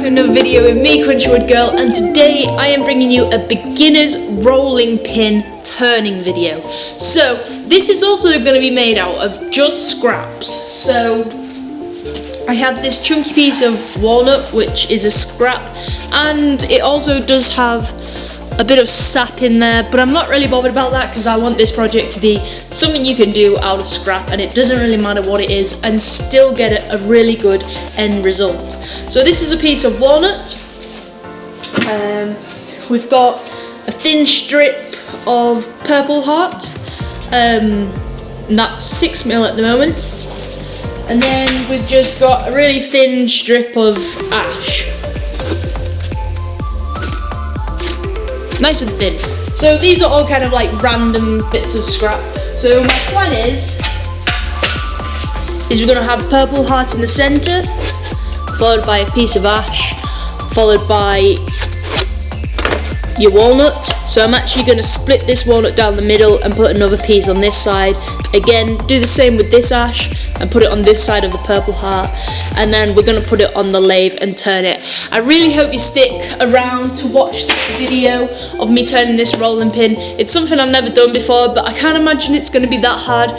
to another video with me, Crunchywood Girl, and today I am bringing you a beginner's rolling pin turning video. So this is also going to be made out of just scraps. So I have this chunky piece of walnut, which is a scrap, and it also does have a bit of sap in there, but I'm not really bothered about that because I want this project to be something you can do out of scrap, and it doesn't really matter what it is, and still get a really good end result. So this is a piece of walnut. We've got a thin strip of purple heart, and that's 6mm at the moment, and then we've just got a really thin strip of ash. Nice and thin. So these are all kind of like random bits of scrap. So my plan is we're going to have purple heart in the centre, followed by a piece of ash, followed by your walnut. So I'm actually going to split this walnut down the middle and put another piece on this side. Again, do the same with this ash and put it on this side of the purple heart, and then we're going to put it on the lathe and turn it. I really hope you stick around to watch this video of me turning this rolling pin. It's something I've never done before, but I can't imagine it's going to be that hard.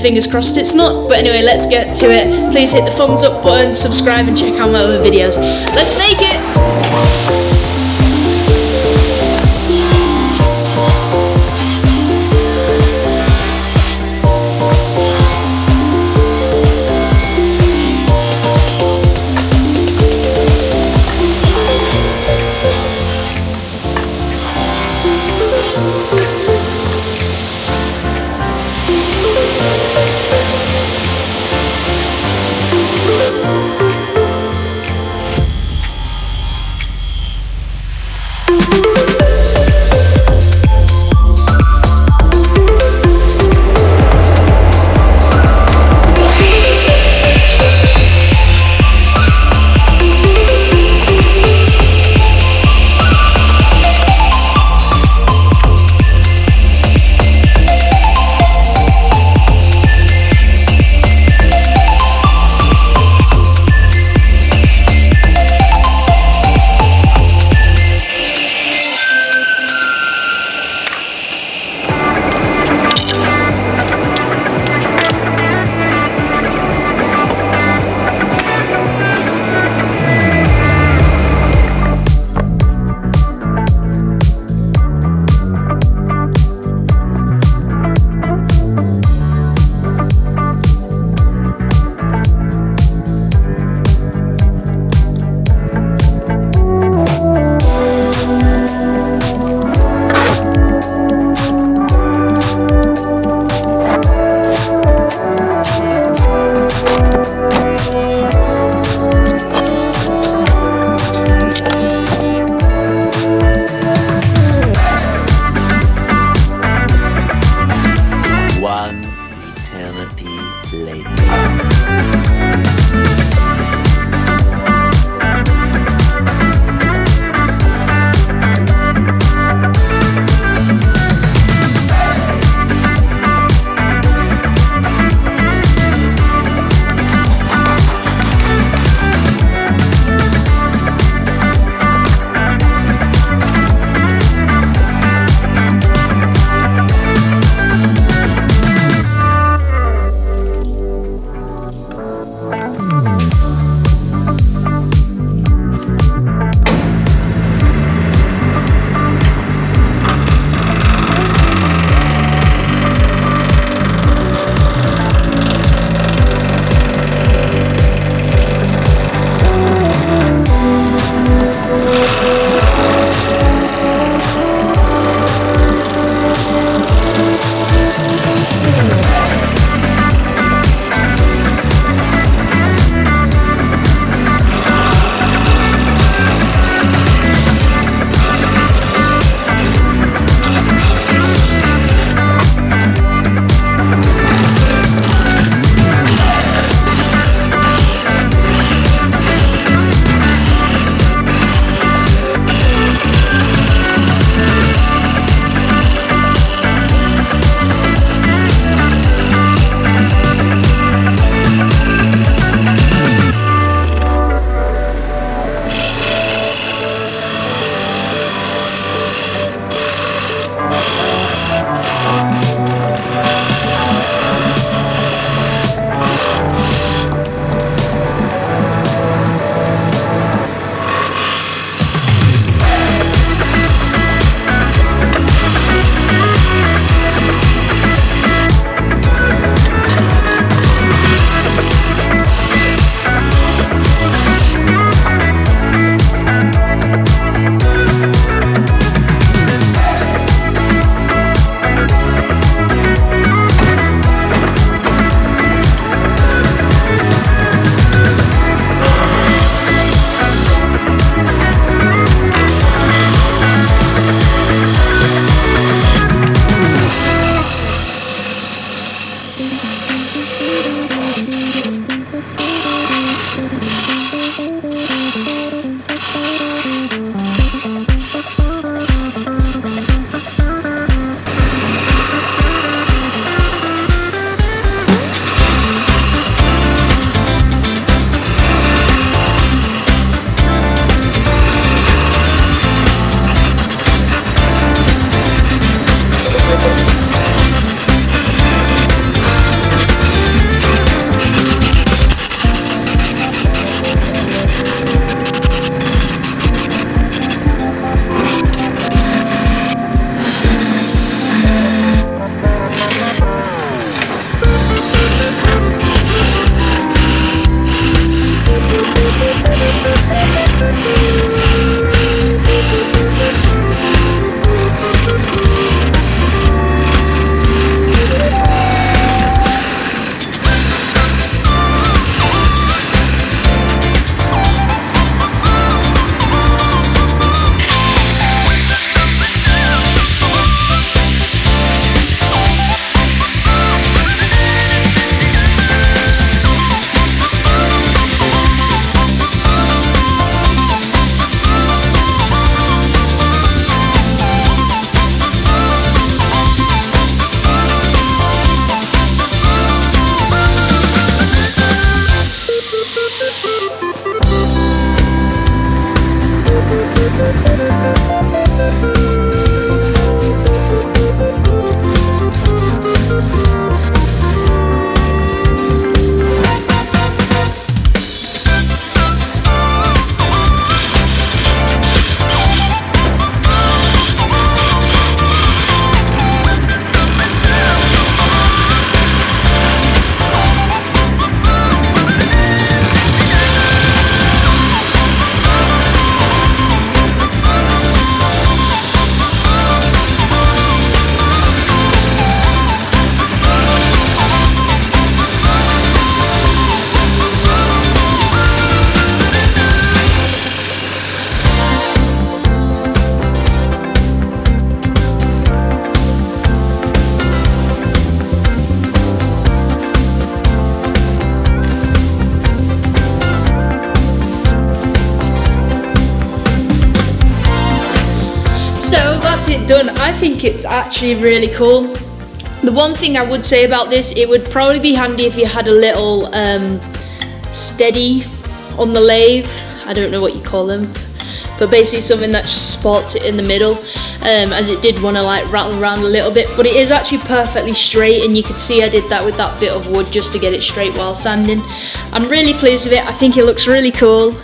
Fingers crossed it's not. But anyway, let's get to it. Please hit the thumbs up button, subscribe, and check out my other videos. Let's make it! So that's it done. I think it's actually really cool. The one thing I would say about this, it would probably be handy if you had a little steady on the lathe. I don't know what you call them, but basically something that just supports it in the middle, as it did want to like rattle around a little bit, but it is actually perfectly straight, and you can see I did that with that bit of wood just to get it straight while sanding. I'm really pleased with it. I think it looks really cool.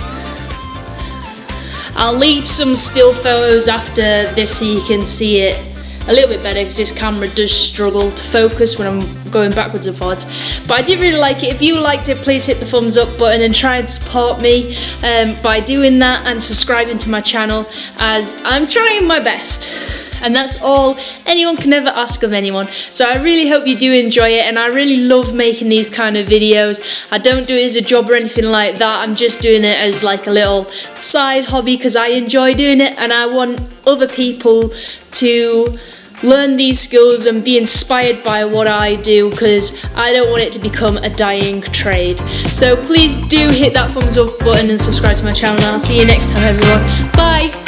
I'll leave some still photos after this so you can see it a little bit better, because this camera does struggle to focus when I'm going backwards and forwards. But I did really like it. If you liked it, please hit the thumbs up button and try and support me by doing that and subscribing to my channel, as I'm trying my best. And that's all anyone can ever ask of anyone. So I really hope you do enjoy it, and I really love making these kind of videos. I don't do it as a job or anything like that. I'm just doing it as like a little side hobby because I enjoy doing it, and I want other people to learn these skills and be inspired by what I do, because I don't want it to become a dying trade. So please do hit that thumbs up button and subscribe to my channel, and I'll see you next time, everyone. Bye!